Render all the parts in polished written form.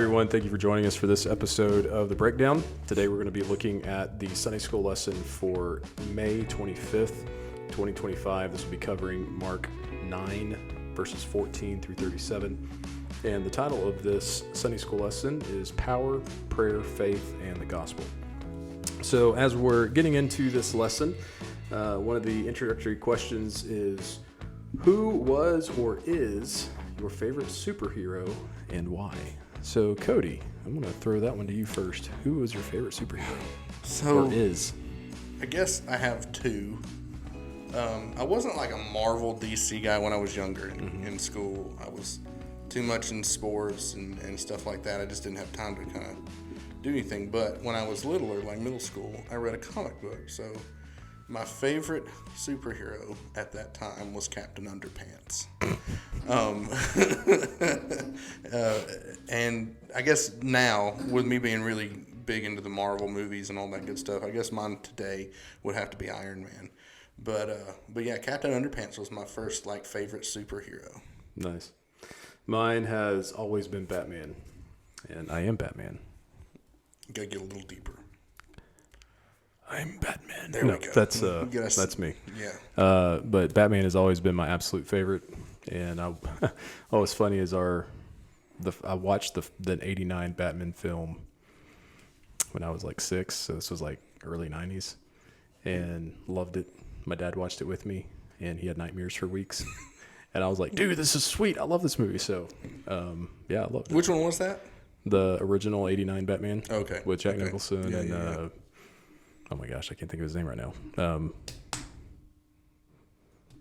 everyone. Thank you for joining us for this episode of The Breakdown. Today we're going to be looking at the Sunday School lesson for May 25th, 2025. This will be covering Mark 9, verses 14 through 37. And the title of this Sunday School lesson is Power, Prayer, Faith, and the Gospel. So as we're getting into this lesson, one of the introductory questions is, who was or is your favorite superhero and why? So, Cody, I'm going to throw that one to you first. Who is your favorite superhero? Or is? I guess I have two. I wasn't like a Marvel DC guy when I was younger in school. I was too much in sports and stuff like that. I just didn't have time to kind of do anything. But when I was littler, like middle school, I read a comic book. So my favorite superhero at that time was Captain Underpants. And I guess now, with me being really big into the Marvel movies and all that good stuff, I guess mine today would have to be Iron Man. But yeah, Captain Underpants was my first favorite superhero. Nice. Mine has always been Batman, and I am Batman. You gotta get a little deeper. I'm Batman. There we go. That's me. Yeah. But Batman has always been my absolute favorite. And what's funny is I watched the 89 Batman film when I was 6, so this was early 90s, and loved it. My dad watched it with me, and he had nightmares for weeks. And I was like, dude, this is sweet. I love this movie. So, yeah, I loved it. Which one was that? The original 89 Batman. Okay. With Jack Nicholson yeah. Oh my gosh, I can't think of his name right now.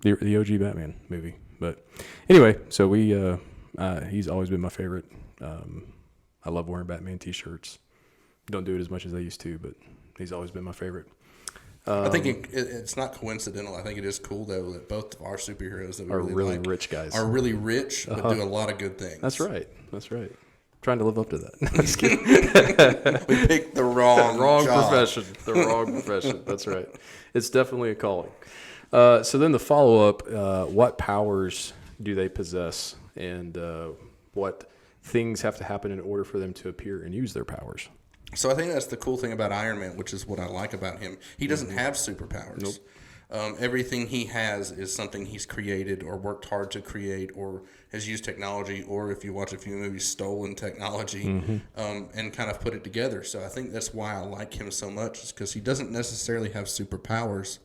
The OG Batman movie. But anyway, so he's always been my favorite. I love wearing Batman t-shirts. Don't do it as much as I used to, but he's always been my favorite. I think it's not coincidental. I think it is cool, though, that both of our superheroes that we really rich guys are really rich, but do a lot of good things. That's right. Trying to live up to that. I'm just kidding. We picked the wrong profession. The wrong profession. That's right. It's definitely a calling. So then the follow-up, what powers do they possess, and what things have to happen in order for them to appear and use their powers? So I think that's the cool thing about Iron Man, which is what I like about him. He doesn't have superpowers. Nope. Everything he has is something he's created or worked hard to create or has used technology, or if you watch a few movies, stolen technology and kind of put it together. So I think that's why I like him so much, is because he doesn't necessarily have superpowers.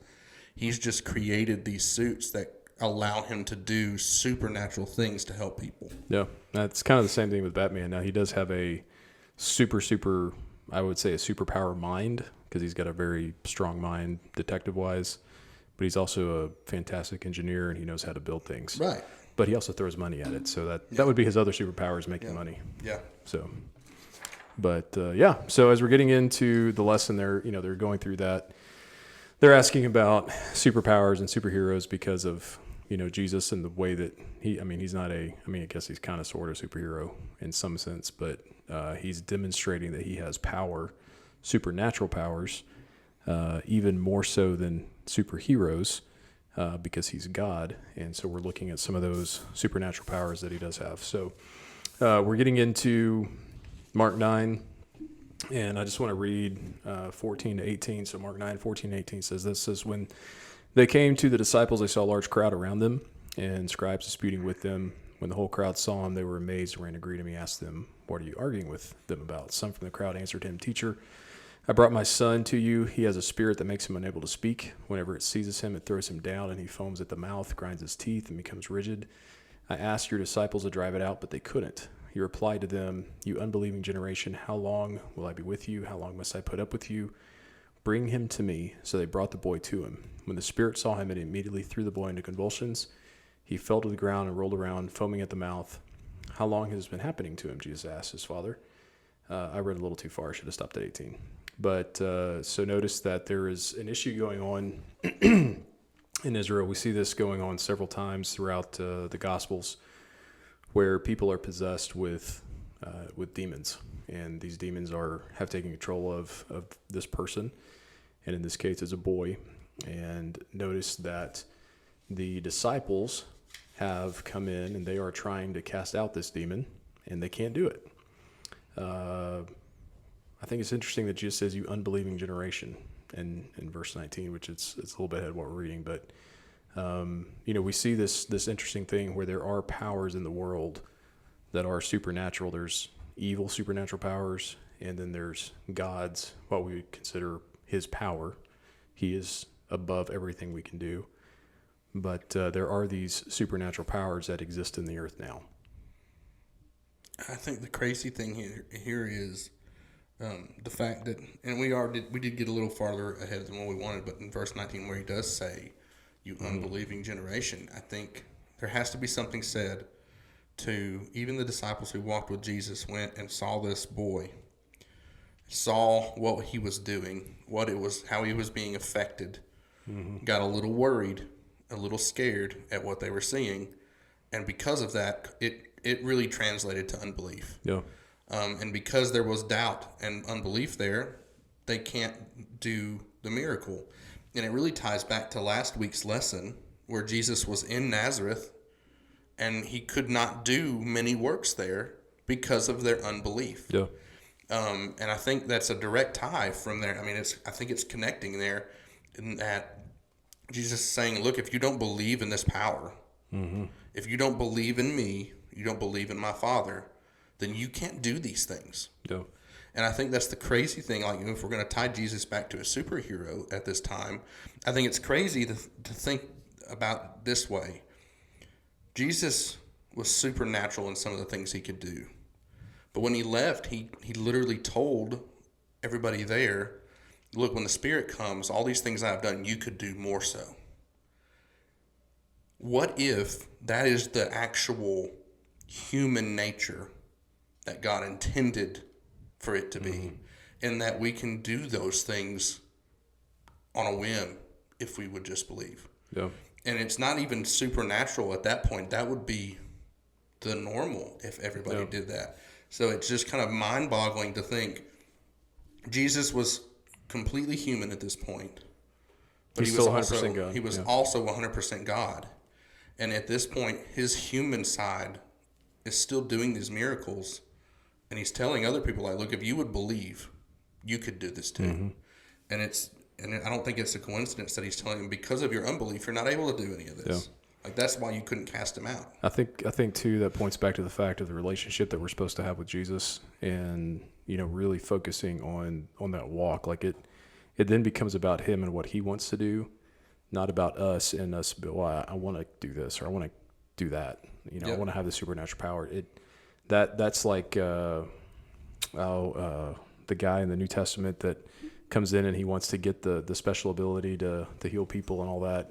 He's just created these suits that allow him to do supernatural things to help people. Yeah, that's kind of the same thing with Batman. Now, he does have a super, I would say a superpower mind, because he's got a very strong mind detective-wise, but he's also a fantastic engineer, and he knows how to build things. Right. But he also throws money at it, so that would be his other superpower, is making money. Yeah. So, but so as we're getting into the lesson, they're going through that. They're asking about superpowers and superheroes because of, Jesus and the way that he's not I guess he's kind of sort of superhero in some sense, but he's demonstrating that he has power, supernatural powers, even more so than superheroes, because he's God. And so we're looking at some of those supernatural powers that he does have. So we're getting into Mark 9. And I just want to read 14 to 18. So Mark 9, 14 to 18 says this. Says, when they came to the disciples, they saw a large crowd around them and scribes disputing with them. When the whole crowd saw him, they were amazed and ran to greet him. He asked them, what are you arguing with them about? Some from the crowd answered him, Teacher, I brought my son to you. He has a spirit that makes him unable to speak. Whenever it seizes him, it throws him down, and he foams at the mouth, grinds his teeth, and becomes rigid. I asked your disciples to drive it out, but they couldn't. He replied to them, you unbelieving generation, how long will I be with you? How long must I put up with you? Bring him to me. So they brought the boy to him. When the spirit saw him, it immediately threw the boy into convulsions. He fell to the ground and rolled around, foaming at the mouth. How long has this been happening to him? Jesus asked his father. I read a little too far. I should have stopped at 18. But so notice that there is an issue going on in Israel. We see this going on several times throughout the Gospels, where people are possessed with demons, and these demons have taken control of this person, and in this case, it's a boy. And notice that the disciples have come in, and they are trying to cast out this demon, and they can't do it. I think it's interesting that Jesus says, "You unbelieving generation," in verse 19, which it's a little bit ahead of what we're reading, but we see this interesting thing where there are powers in the world that are supernatural. There's evil supernatural powers, and then there's God's, what we would consider his power. He is above everything we can do. But there are these supernatural powers that exist in the earth now. I think the crazy thing here is the fact that, and we did get a little farther ahead than what we wanted, but in verse 19 where he does say, "You unbelieving generation," I think there has to be something said to even the disciples who walked with Jesus, went and saw this boy, saw what he was doing, how he was being affected, got a little worried, a little scared at what they were seeing, and because of that, it really translated to unbelief. Yeah. And because there was doubt and unbelief there, they can't do the miracle. And it really ties back to last week's lesson where Jesus was in Nazareth and he could not do many works there because of their unbelief. Yeah. And I think that's a direct tie from there. I mean, I think it's connecting there in that Jesus is saying, look, if you don't believe in this power, if you don't believe in me, you don't believe in my Father, then you can't do these things. Yeah. And I think that's the crazy thing. Like, if we're going to tie Jesus back to a superhero at this time, I think it's crazy to think about this way. Jesus was supernatural in some of the things he could do. But when he left, he literally told everybody there, look, when the Spirit comes, all these things I've done, you could do more so. What if that is the actual human nature that God intended for it to be, and that we can do those things on a whim if we would just believe? Yeah. And it's not even supernatural at that point. That would be the normal if everybody did that. So it's just kind of mind-boggling to think Jesus was completely human at this point, but He's he was still 100% also God. he was Yeah. also 100% God. And at this point, his human side is still doing these miracles, and he's telling other people, like, look, if you would believe, you could do this too. And I don't think it's a coincidence that he's telling them, because of your unbelief, you're not able to do any of this. Like, that's why you couldn't cast him out. I think too, that points back to the fact of the relationship that we're supposed to have with Jesus, and really focusing on that walk. Like it then becomes about him and what he wants to do, not about us and us. Well, I want to do this, or I want to do that. I want to have the supernatural power. That's like the guy in the New Testament that comes in and he wants to get the special ability to heal people and all that.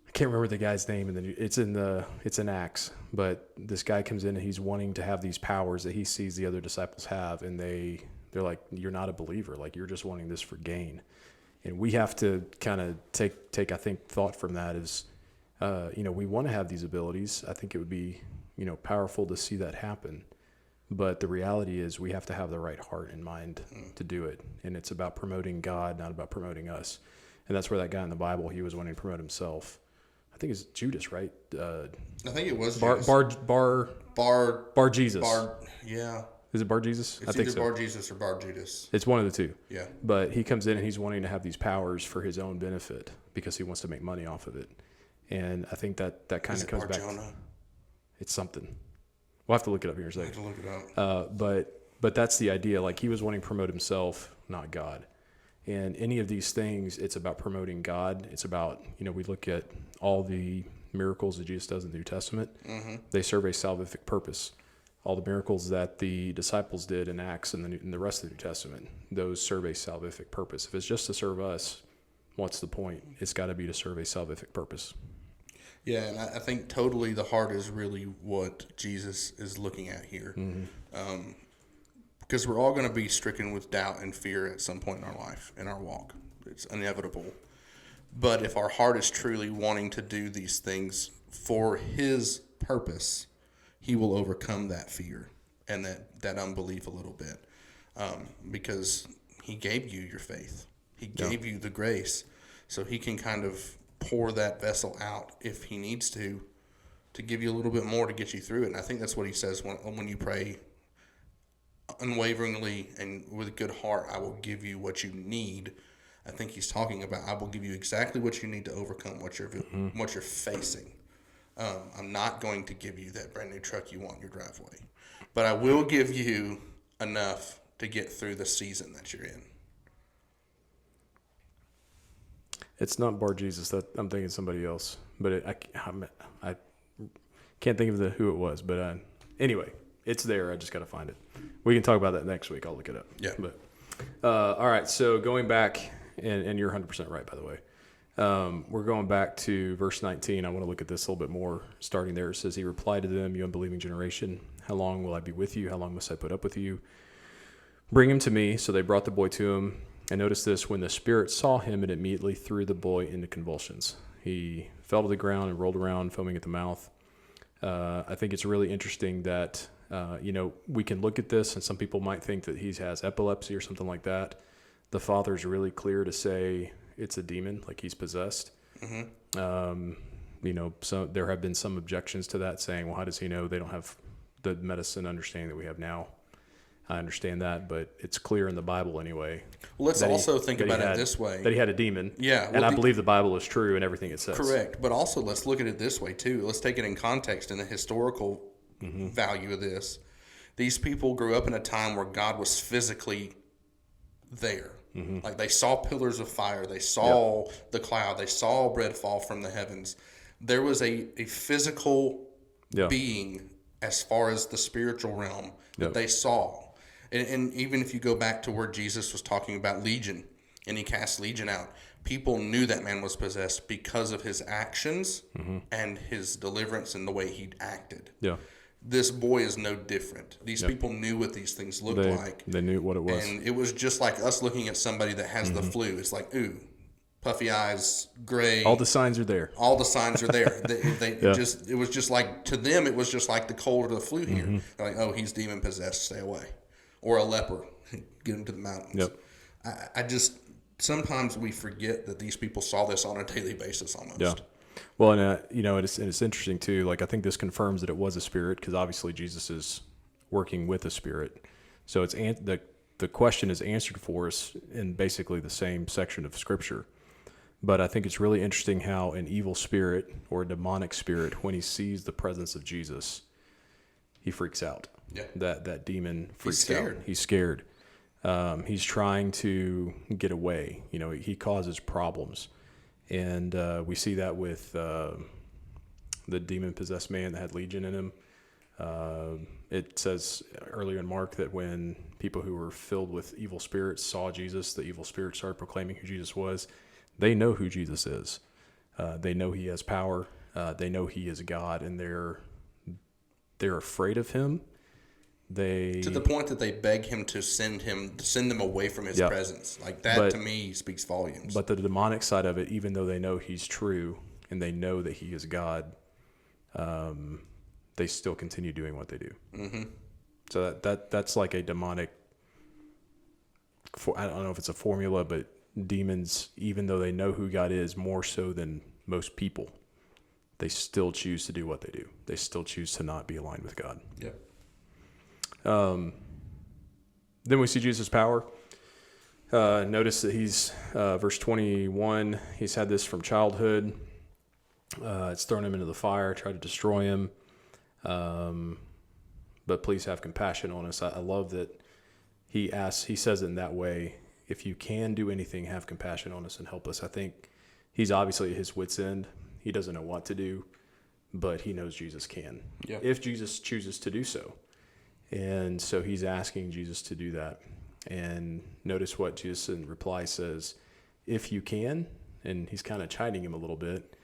I can't remember the guy's name, and it's in Acts. But this guy comes in and he's wanting to have these powers that he sees the other disciples have, and they're like, "You're not a believer. Like, you're just wanting this for gain." And we have to kind of take I think thought from that is, we want to have these abilities. I think it would be powerful to see that happen. But the reality is we have to have the right heart and mind to do it. And it's about promoting God, not about promoting us. And that's where that guy in the Bible, he was wanting to promote himself. I think it's Judas, right? I think it was Bar Jesus. Yeah. Is it Bar Jesus? It's I think either so. Bar Jesus or Bar Judas. It's one of the two. Yeah. But he comes in and he's wanting to have these powers for his own benefit because he wants to make money off of it. And I think that kind of comes back. It's something. We'll have to look it up here in a second. I have to look it up. But that's the idea. Like, he was wanting to promote himself, not God. And any of these things, it's about promoting God. It's about, we look at all the miracles that Jesus does in the New Testament. They serve a salvific purpose. All the miracles that the disciples did in Acts and in the rest of the New Testament, those serve a salvific purpose. If it's just to serve us, what's the point? It's got to be to serve a salvific purpose. Yeah, and I think totally the heart is really what Jesus is looking at here. Because we're all going to be stricken with doubt and fear at some point in our life, in our walk. It's inevitable. But if our heart is truly wanting to do these things for his purpose, he will overcome that fear and that unbelief a little bit. Because he gave you your faith. He gave you the grace. So he can kind of pour that vessel out if he needs to give you a little bit more to get you through it. And I think that's what he says when you pray, unwaveringly and with a good heart, I will give you what you need. I think he's talking about, I will give you exactly what you need to overcome what you're facing. I'm not going to give you that brand new truck you want in your driveway, but I will give you enough to get through the season that you're in. It's not Bar Jesus. That I'm thinking somebody else, but I can't think of who it was. But anyway, it's there. I just got to find it. We can talk about that next week. I'll look it up. Yeah. But all right. So going back, and you're 100% right, by the way. We're going back to verse 19. I want to look at this a little bit more. Starting there, it says, "He replied to them, 'You unbelieving generation, how long will I be with you? How long must I put up with you? Bring him to me.' So they brought the boy to him. And notice this, when the spirit saw him, it immediately threw the boy into convulsions. He fell to the ground and rolled around, foaming at the mouth." I think it's really interesting that, we can look at this and some people might think that he has epilepsy or something like that. The father's really clear to say it's a demon, like he's possessed. So there have been some objections to that, saying, well, how does he know? They don't have the medicine understanding that we have now. I understand that, but it's clear in the Bible anyway. Well, let's also think about it this way. That he had a demon. Yeah. And I believe the Bible is true and everything it says. Correct. But also let's look at it this way too. Let's take it in context and the historical value of this. These people grew up in a time where God was physically there. Like they saw pillars of fire. They saw the cloud. They saw bread fall from the heavens. There was a physical being as far as the spiritual realm that they saw. And even if you go back to where Jesus was talking about Legion and he cast Legion out, people knew that man was possessed because of his actions and his deliverance and the way he acted. Yeah. This boy is no different. These people knew what these things looked like. They knew what it was. And it was just like us looking at somebody that has the flu. It's like, ooh, puffy eyes, gray. All the signs are there. All the signs are there. It was just like, to them, it was just like the cold or the flu here. They're like, oh, he's demon possessed, stay away. Or a leper, get him to the mountains. I just, sometimes we forget that these people saw this on a daily basis almost. Yeah. Well, and it's interesting too. Like, I think this confirms that it was a spirit, because obviously Jesus is working with a spirit. So it's the question is answered for us in basically the same section of Scripture. But I think it's really interesting how an evil spirit or a demonic spirit, when he sees the presence of Jesus, he freaks out. Yeah. That demon freaks out. He's scared. He's trying to get away. He causes problems. And we see that with the demon-possessed man that had legion in him. It says earlier in Mark that when people who were filled with evil spirits saw Jesus, the evil spirits started proclaiming who Jesus was. They know who Jesus is. They know he has power. They know he is God, and they're afraid of him. To the point that they beg him to send them away from his presence. Like that, to me, speaks volumes. But the demonic side of it, even though they know he's true and they know that he is God, they still continue doing what they do. So that's like a demonic. I don't know if it's a formula, but demons, even though they know who God is more so than most people, they still choose to do what they do. They still choose to not be aligned with God. Yeah. Then we see Jesus' power. Notice that he's, verse 21, he's had this from childhood. It's thrown him into the fire, tried to destroy him. But please have compassion on us. I love that he says it in that way. If you can do anything, have compassion on us and help us. I think he's obviously at his wit's end. He doesn't know what to do, but he knows Jesus can. Yeah. If Jesus chooses to do so. And so he's asking Jesus to do that. And notice what Jesus in reply says, if you can, and he's kind of chiding him a little bit,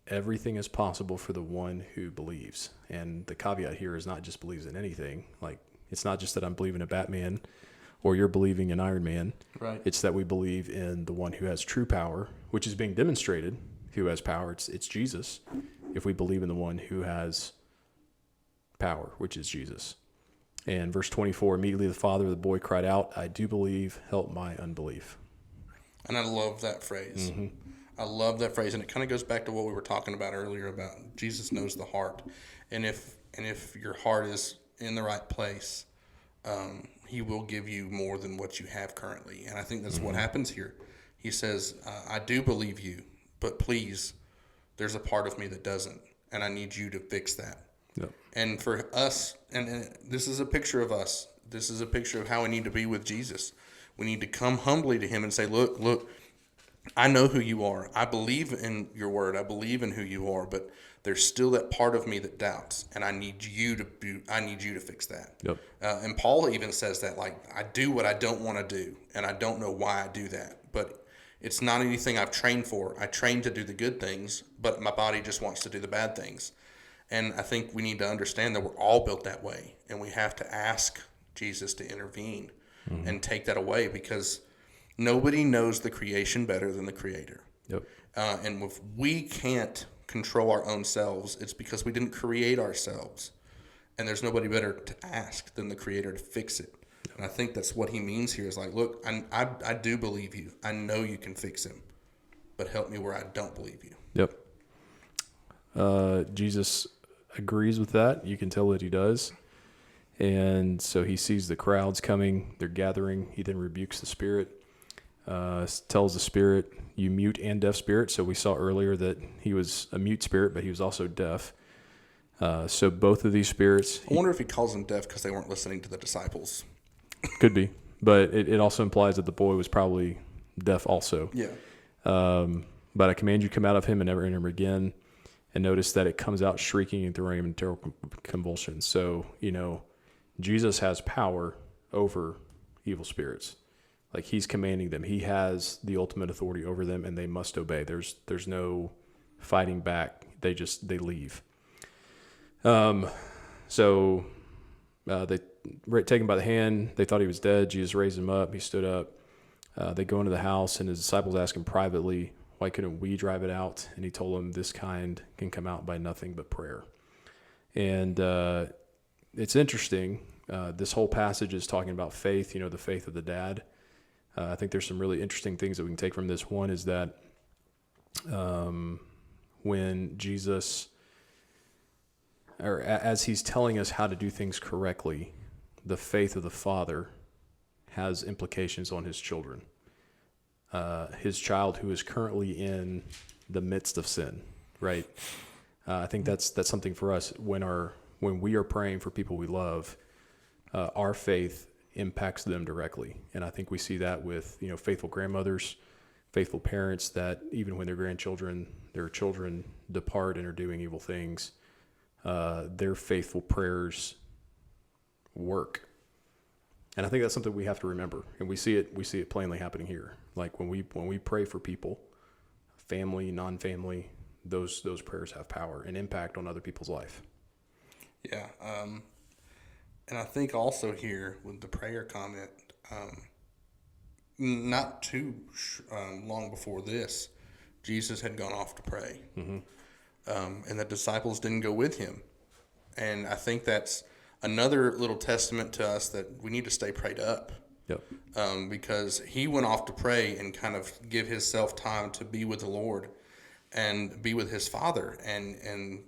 everything is possible for the one who believes. And the caveat here is not just believes in anything. Like, it's not just that I'm believing in Batman or you're believing in Iron Man. Right. It's that we believe in the one who has true power, which is being demonstrated, who has power. It's Jesus. If we believe in the one who has power, which is Jesus. And verse 24, immediately the father of the boy cried out, I do believe, help my unbelief. And I love that phrase. I love that phrase. And it kind of goes back to what we were talking about earlier about Jesus knows the heart. And if your heart is in the right place, he will give you more than what you have currently. And I think that's what happens here. He says, I do believe you, but please, there's a part of me that doesn't, and I need you to fix that. Yep. And for us, and this is a picture of us. This is a picture of how we need to be with Jesus. We need to come humbly to him and say, look, I know who you are. I believe in your word. I believe in who you are, but there's still that part of me that doubts, and I need you to fix that. Yep. And Paul even says that, like, I do what I don't want to do, and I don't know why I do that. But it's not anything I've trained for. I trained to do the good things, but my body just wants to do the bad things. And I think we need to understand that we're all built that way, and we have to ask Jesus to intervene and take that away, because nobody knows the creation better than the Creator. Yep. And if we can't control our own selves, it's because we didn't create ourselves. And there's nobody better to ask than the Creator to fix it. And I think that's what he means here is like, look, I do believe you. I know you can fix him, but help me where I don't believe you. Yep. Jesus agrees with that. You can tell that he does. And so he sees the crowds coming. They're gathering. He then rebukes the spirit, tells the spirit, you mute and deaf spirit. So we saw earlier that he was a mute spirit, but he was also deaf. So both of these spirits... I wonder if he calls them deaf because they weren't listening to the disciples. Could be. But it also implies that the boy was probably deaf also. Yeah. But I command you, come out of him and never enter him again. And notice that it comes out shrieking and throwing him in terrible convulsions. So, Jesus has power over evil spirits. Like, he's commanding them. He has the ultimate authority over them, and they must obey. There's no fighting back. They leave. So they take him by the hand. They thought he was dead. Jesus raised him up. He stood up. They go into the house, and his disciples ask him privately, why couldn't we drive it out? And he told them, this kind can come out by nothing but prayer. And it's interesting. This whole passage is talking about faith, the faith of the dad. I think there's some really interesting things that we can take from this. One is that when Jesus, or as he's telling us how to do things correctly, the faith of the father has implications on his children. His child who is currently in the midst of sin, right? I think that's something for us when we are praying for people we love. Our faith impacts them directly, and I think we see that with faithful grandmothers, faithful parents, that even when their children depart and are doing evil things, their faithful prayers work. And I think that's something we have to remember, and we see it plainly happening here. Like when we pray for people, family, non-family, those prayers have power and impact on other people's life. Yeah. And I think also here with the prayer comment, not too long before this, Jesus had gone off to pray. Mm-hmm. And the disciples didn't go with him. And I think that's another little testament to us that we need to stay prayed up. Yep. Because he went off to pray and kind of give himself time to be with the Lord and be with his Father and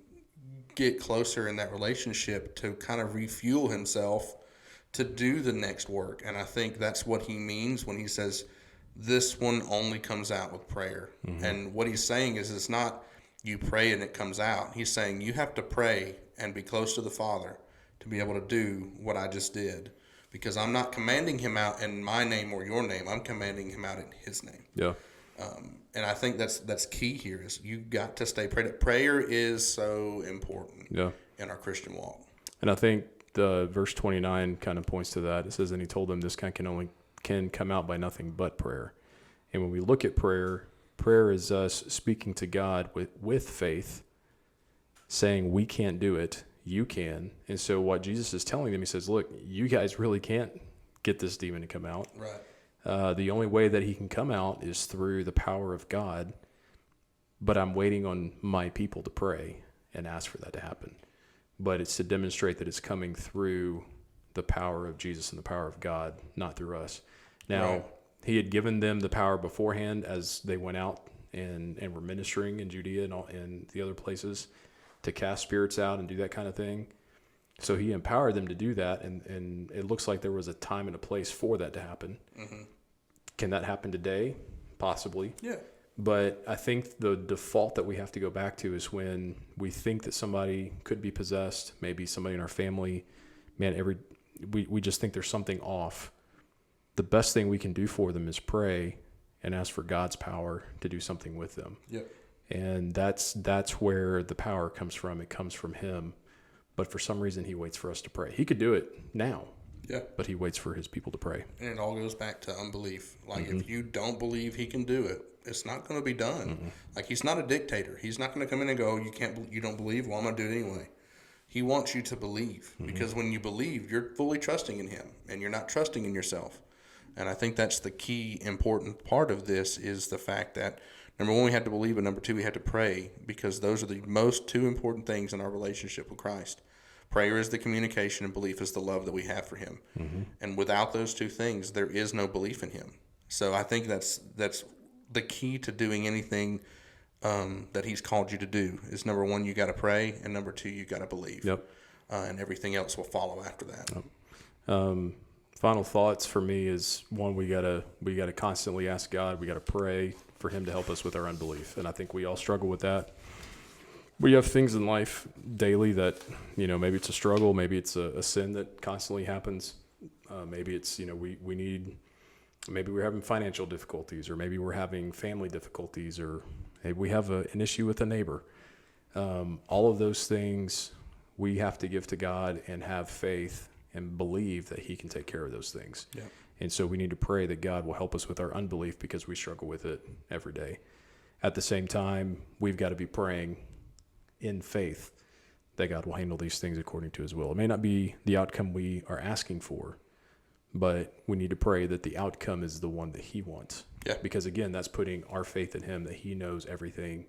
get closer in that relationship to kind of refuel himself to do the next work. And I think that's what he means when he says this one only comes out with prayer. Mm-hmm. And what he's saying is it's not you pray and it comes out. He's saying you have to pray and be close to the Father to be able to do what I just did. Because I'm not commanding him out in my name or your name. I'm commanding him out in his name. Yeah. And I think that's key here is you got to stay prayed up. Prayer is so important in our Christian walk. And I think the verse 29 kind of points to that. It says, and he told them this kind can come out by nothing but prayer. And when we look at prayer is us speaking to God with faith, saying we can't do it, you can. And so what Jesus is telling them, he says, look, you guys really can't get this demon to come out. Right. The only way that he can come out is through the power of God, but I'm waiting on my people to pray and ask for that to happen. But it's to demonstrate that it's coming through the power of Jesus and the power of God, not through us. Now, he had given them the power beforehand as they went out and were ministering in Judea and the other places to cast spirits out and do that kind of thing. So he empowered them to do that, and it looks like there was a time and a place for that to happen. Mm-hmm. Can that happen today? Possibly. Yeah. But I think the default that we have to go back to is when we think that somebody could be possessed, maybe somebody in our family, we just think there's something off. The best thing we can do for them is pray and ask for God's power to do something with them. Yep. And that's where the power comes from. It comes from him. But for some reason, he waits for us to pray. He could do it now. Yeah. But he waits for his people to pray. And it all goes back to unbelief. Like, if you don't believe he can do it, it's not going to be done. Like, he's not a dictator. He's not going to come in and go, you don't believe? Well, I'm going to do it anyway. He wants you to believe. Because when you believe, you're fully trusting in him. And you're not trusting in yourself. And I think that's the key important part of this is the fact that, number one, we have to believe, and number two, we have to pray, because those are the most two important things in our relationship with Christ. Prayer is the communication, and belief is the love that we have for him. And without those two things, there is no belief in him. So I think that's the key to doing anything that he's called you to do is, number one, you got to pray, and number two, you got to believe. Yep. And everything else will follow after that. Yep. Final thoughts for me is, one, we gotta constantly ask God. We gotta pray for him to help us with our unbelief, and I think we all struggle with that. We have things in life daily that, maybe it's a struggle, maybe it's a sin that constantly happens. Maybe it's, maybe we're having financial difficulties, or maybe we're having family difficulties, or maybe we have an issue with a neighbor. All of those things we have to give to God and have faith and believe that he can take care of those things. Yeah. And so we need to pray that God will help us with our unbelief, because we struggle with it every day. At the same time, we've got to be praying in faith that God will handle these things according to his will. It may not be the outcome we are asking for, but we need to pray that the outcome is the one that he wants. Yeah. Because again, that's putting our faith in him, that he knows everything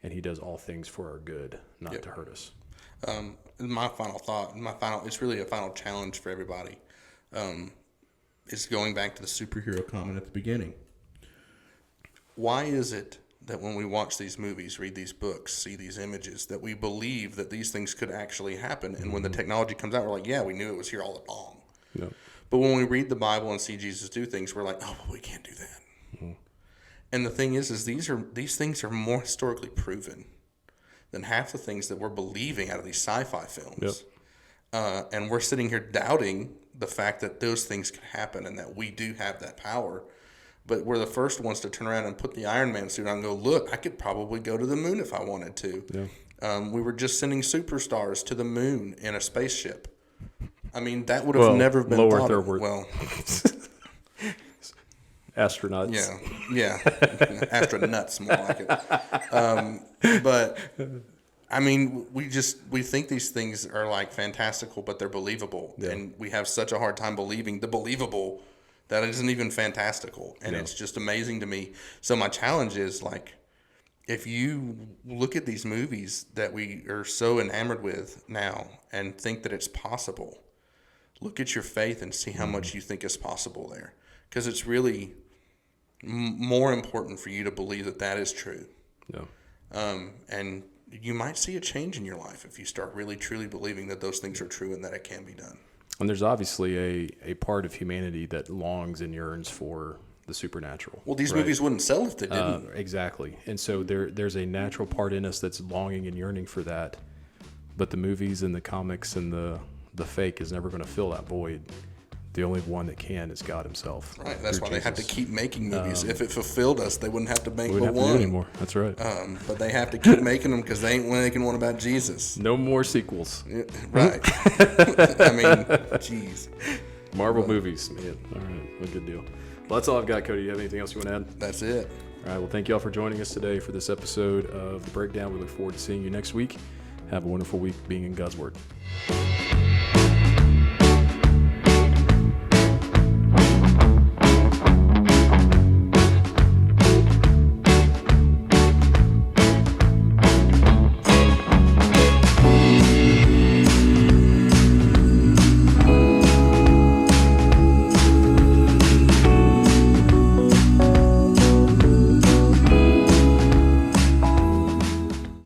and he does all things for our good, not to hurt us. My final thought, it's really a final challenge for everybody, is going back to the superhero comment at the beginning. Why is it that when we watch these movies, read these books, see these images, that we believe that these things could actually happen? And when the technology comes out, we're like, yeah, we knew it was here all along. Yep. But when we read the Bible and see Jesus do things, we're like, oh, well, we can't do that. And the thing is these things are more historically proven than half the things that we're believing out of these sci-fi films. Yep. And we're sitting here doubting the fact that those things can happen and that we do have that power. But we're the first ones to turn around and put the Iron Man suit on and go, look, I could probably go to the moon if I wanted to. Yeah. We were just sending superstars to the moon in a spaceship. I mean, that would have never been low thought Earth of. Well, astronauts. Yeah. Astronauts, more like it. But I mean, we think these things are like fantastical, but they're believable. Yeah. And we have such a hard time believing the believable that it isn't even fantastical. And it's just amazing to me. So my challenge is, like, if you look at these movies that we are so enamored with now and think that it's possible, look at your faith and see how much you think is possible there. Because it's really more important for you to believe that that is true. Yeah. And you might see a change in your life if you start really, truly believing that those things are true and that it can be done. And there's obviously a part of humanity that longs and yearns for the supernatural. Well, these movies wouldn't sell if they didn't. Exactly. And so there's a natural part in us that's longing and yearning for that. But the movies and the comics and the fake is never going to fill that void. The only one that can is God himself. Right. That's why Jesus. They have to keep making movies. If it fulfilled us, they wouldn't have to make but one. Do anymore. That's right. But they have to keep making them because they ain't making one about Jesus. No more sequels. Right. I mean, jeez. Marvel movies, man. All right. Well, good deal. Well, that's all I've got, Cody. Do you have anything else you want to add? That's it. All right. Well, thank you all for joining us today for this episode of The Breakdown. We look forward to seeing you next week. Have a wonderful week being in God's Word.